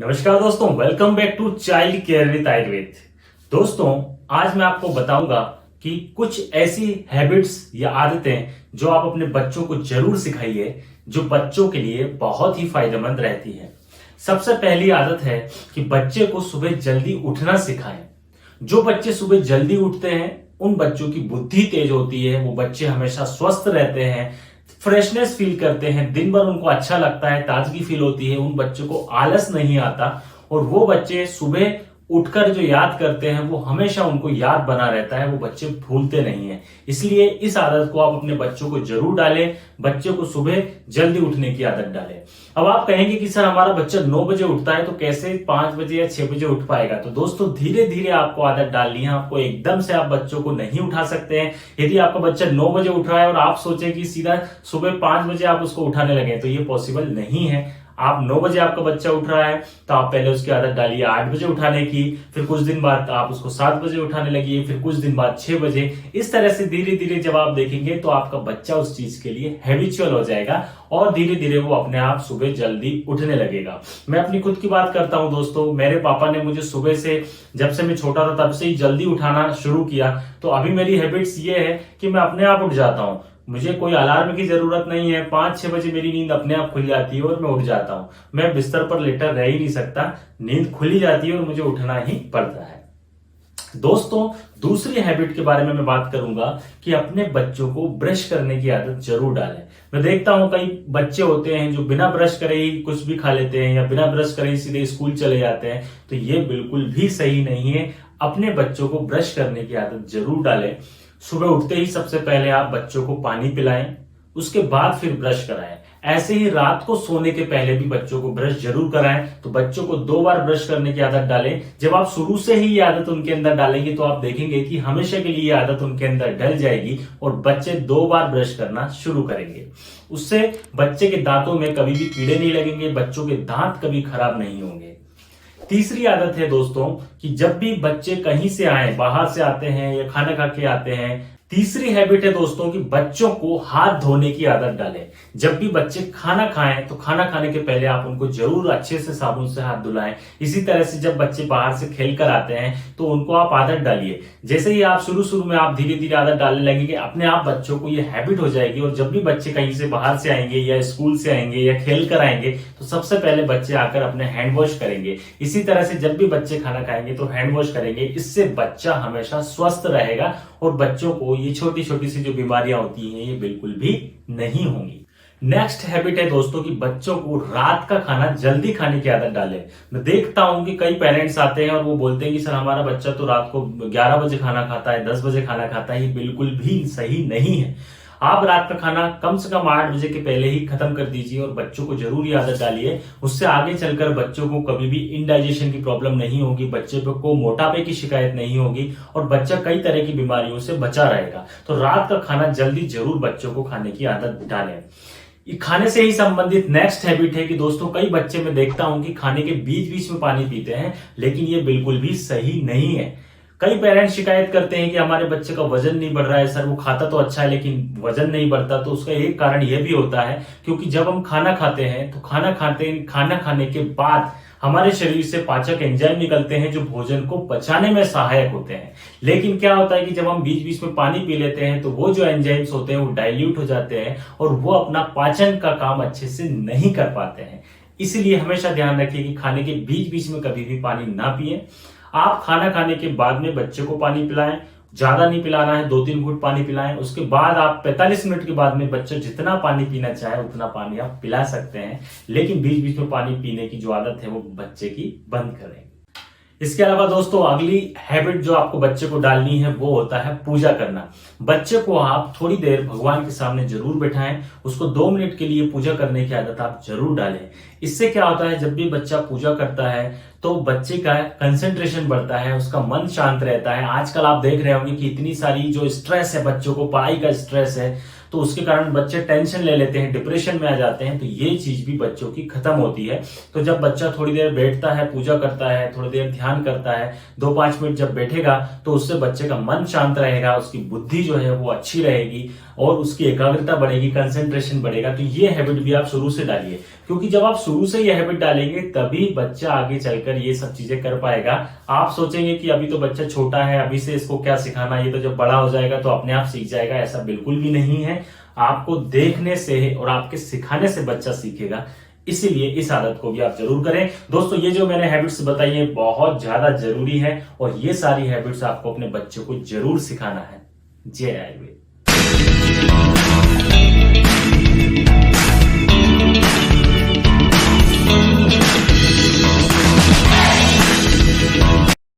नमस्कार दोस्तों, welcome back to child care with Ayurveda. दोस्तों, आज मैं आपको बताऊंगा कि कुछ ऐसी हैबिट्स या आदतें जो आप अपने बच्चों को जरूर सिखाइए, जो बच्चों के लिए बहुत ही फायदेमंद रहती है। सबसे पहली आदत है कि बच्चे को सुबह जल्दी उठना सिखाएं। जो बच्चे सुबह जल्दी उठते हैं उन बच्चों की बुद्धि तेज होती है, वो बच्चे हमेशा स्वस्थ रहते हैं, फ्रेशनेस फील करते हैं, दिन भर उनको अच्छा लगता है, ताजगी फील होती है, उन बच्चों को आलस नहीं आता और वो बच्चे सुबह उठकर जो याद करते हैं वो हमेशा उनको याद बना रहता है, वो बच्चे भूलते नहीं है। इसलिए इस आदत को आप अपने बच्चों को जरूर डालें, बच्चे को सुबह जल्दी उठने की आदत डालें। अब आप कहेंगे कि सर हमारा बच्चा 9 बजे उठता है तो कैसे 5 बजे या 6 बजे उठ पाएगा? तो दोस्तों, धीरे धीरे आपको आदत डालनी है। आपको एकदम से आप बच्चों को नहीं उठा सकते हैं। यदि आपका बच्चा 9 बजे उठ रहा है और आप सोचें कि सीधा सुबह 5 बजे आप उसको उठाने लगे तो ये पॉसिबल नहीं है। आप 9 बजे आपका बच्चा उठ रहा है तो आप पहले उसकी आदत डालिए 8 बजे उठाने की, फिर कुछ दिन बाद आप उसको 7 बजे उठाने लगिए, फिर कुछ दिन बाद 6 बजे। इस तरह से धीरे धीरे जब आप देखेंगे तो आपका बच्चा उस चीज के लिए हैबिचुअल हो जाएगा और धीरे धीरे वो अपने आप सुबह जल्दी उठने लगेगा। मैं अपनी खुद की बात करता हूं दोस्तों, मेरे पापा ने मुझे सुबह से, जब से मैं छोटा था तब से ही जल्दी उठाना शुरू किया। तो अभी मेरी हैबिट्स ये है कि मैं अपने आप उठ जाता हूं, मुझे कोई अलार्म की जरूरत नहीं है। 5-6 बजे मेरी नींद अपने आप खुल जाती है और मैं उठ जाता हूं। मैं बिस्तर पर लेटा रह ही नहीं सकता, नींद खुली जाती है और मुझे उठना ही पड़ता है। दोस्तों, दूसरी हैबिट के बारे में मैं बात करूंगा कि अपने बच्चों को ब्रश करने की आदत जरूर डालें। मैं देखता हूं कई बच्चे होते हैं जो बिना ब्रश करे ही कुछ भी खा लेते हैं या बिना ब्रश करे ही सीधे स्कूल चले जाते हैं। तो ये बिल्कुल भी सही नहीं है। अपने बच्चों को ब्रश करने की आदत जरूर डालें। सुबह उठते ही सबसे पहले आप बच्चों को पानी पिलाएं, उसके बाद फिर ब्रश कराएं। ऐसे ही रात को सोने के पहले भी बच्चों को ब्रश जरूर कराएं। तो बच्चों को 2 बार ब्रश करने की आदत डालें। जब आप शुरू से ही ये आदत उनके अंदर डालेंगे तो आप देखेंगे कि हमेशा के लिए ये आदत उनके अंदर डल जाएगी और बच्चे 2 बार ब्रश करना शुरू करेंगे। उससे बच्चे के दांतों में कभी भी कीड़े नहीं लगेंगे, बच्चों के दांत कभी खराब नहीं होंगे। तीसरी आदत है दोस्तों कि जब भी बच्चे कहीं से आए, बाहर से आते हैं या खाना खा के आते हैं, तीसरी हैबिट है दोस्तों कि बच्चों को हाथ धोने की आदत डालें। जब भी बच्चे खाना खाएं तो खाना खाने के पहले आप उनको जरूर अच्छे से साबुन से हाथ धुलाएं। इसी तरह से जब बच्चे बाहर से खेल कर आते हैं तो उनको आप आदत डालिए। जैसे ही आप शुरू में आप धीरे धीरे आदत डालने लगेंगे, अपने आप बच्चों को ये हैबिट हो जाएगी और जब भी बच्चे कहीं से बाहर से आएंगे या स्कूल से आएंगे या खेल कर आएंगे तो सबसे पहले बच्चे आकर अपने हैंड वॉश करेंगे। इसी तरह से जब भी बच्चे खाना खाएंगे तो हैंड वॉश करेंगे। इससे बच्चा हमेशा स्वस्थ रहेगा और बच्चों को ये छोटी छोटी सी जो बीमारियां होती हैं ये बिल्कुल भी नहीं होंगी। नेक्स्ट हैबिट है दोस्तों कि बच्चों को रात का खाना जल्दी खाने की आदत डालें। मैं देखता हूं कि कई पेरेंट्स आते हैं और वो बोलते हैं कि सर हमारा बच्चा तो रात को 11 बजे खाना खाता है, 10 बजे खाना खाता है। ये बिल्कुल भी सही नहीं है। आप रात का खाना कम से कम 8 बजे के पहले ही खत्म कर दीजिए और बच्चों को जरूर ये आदत डालिए। उससे आगे चलकर बच्चों को कभी भी इंडाइजेशन की प्रॉब्लम नहीं होगी, बच्चे को मोटापे की शिकायत नहीं होगी और बच्चा कई तरह की बीमारियों से बचा रहेगा। तो रात का खाना जल्दी जरूर बच्चों को खाने की आदत डालें। खाने से ही संबंधित नेक्स्ट हैबिट है कि दोस्तों, कई बच्चे मैं देखता हूं कि खाने के बीच बीच में पानी पीते हैं, लेकिन ये बिल्कुल भी सही नहीं है। कई पेरेंट्स शिकायत करते हैं कि हमारे बच्चे का वजन नहीं बढ़ रहा है सर, वो खाता तो अच्छा है लेकिन वजन नहीं बढ़ता। तो उसका एक कारण यह भी होता है क्योंकि जब हम खाना खाते हैं तो खाना खाने के बाद हमारे शरीर से पाचक एंजाइम निकलते हैं जो भोजन को पचाने में सहायक होते हैं। लेकिन क्या होता है कि जब हम बीच बीच में पानी पी लेते हैं तो वो जो एंजाइम्स होते हैं वो डाइल्यूट हो जाते हैं और वो अपना पाचन का काम अच्छे से नहीं कर पाते हैं। इसलिए हमेशा ध्यान रखिए कि खाने के बीच बीच में कभी भी पानी ना पिए। आप खाना खाने के बाद में बच्चे को पानी पिलाएं, ज्यादा नहीं पिलाना है, 2-3 घूंट पानी पिलाएं। उसके बाद आप 45 मिनट के बाद में बच्चा जितना पानी पीना चाहे उतना पानी आप पिला सकते हैं, लेकिन बीच बीच में पानी पीने की जो आदत है वो बच्चे की बंद करें। इसके अलावा दोस्तों, अगली हैबिट जो आपको बच्चे को डालनी है वो होता है पूजा करना। बच्चे को आप थोड़ी देर भगवान के सामने जरूर बैठाएं, उसको 2 मिनट के लिए पूजा करने की आदत आप जरूर डालें। इससे क्या होता है, जब भी बच्चा पूजा करता है तो बच्चे का कंसंट्रेशन बढ़ता है, उसका मन शांत रहता है। आजकल आप देख रहे होंगे कि इतनी सारी जो स्ट्रेस है, बच्चों को पढ़ाई का स्ट्रेस है, तो उसके कारण बच्चे टेंशन ले लेते हैं, डिप्रेशन में आ जाते हैं। तो ये चीज भी बच्चों की खत्म होती है। तो जब बच्चा थोड़ी देर बैठता है, पूजा करता है, थोड़ी देर ध्यान करता है, 2-5 मिनट जब बैठेगा तो उससे बच्चे का मन शांत रहेगा, उसकी बुद्धि जो है वो अच्छी रहेगी और उसकी एकाग्रता बढ़ेगी, कंसंट्रेशन बढ़ेगा। तो ये हैबिट भी आप शुरू से डालिए। क्योंकि जब आप शुरू से ये हैबिट डालेंगे तभी बच्चा आगे चलकर ये सब चीजें कर पाएगा। आप सोचेंगे कि अभी तो बच्चा छोटा है, अभी से इसको क्या सिखाना, ये तो जब बड़ा हो जाएगा तो अपने आप सीख जाएगा, ऐसा बिल्कुल भी नहीं है। आपको देखने से और आपके सिखाने से बच्चा सीखेगा, इसीलिए इस आदत को भी आप जरूर करें। दोस्तों, ये जो मैंने हैबिट्स बताई है बहुत ज्यादा जरूरी है और ये सारी हैबिट्स आपको अपने बच्चों को जरूर सिखाना है। जय आयुर्वेद।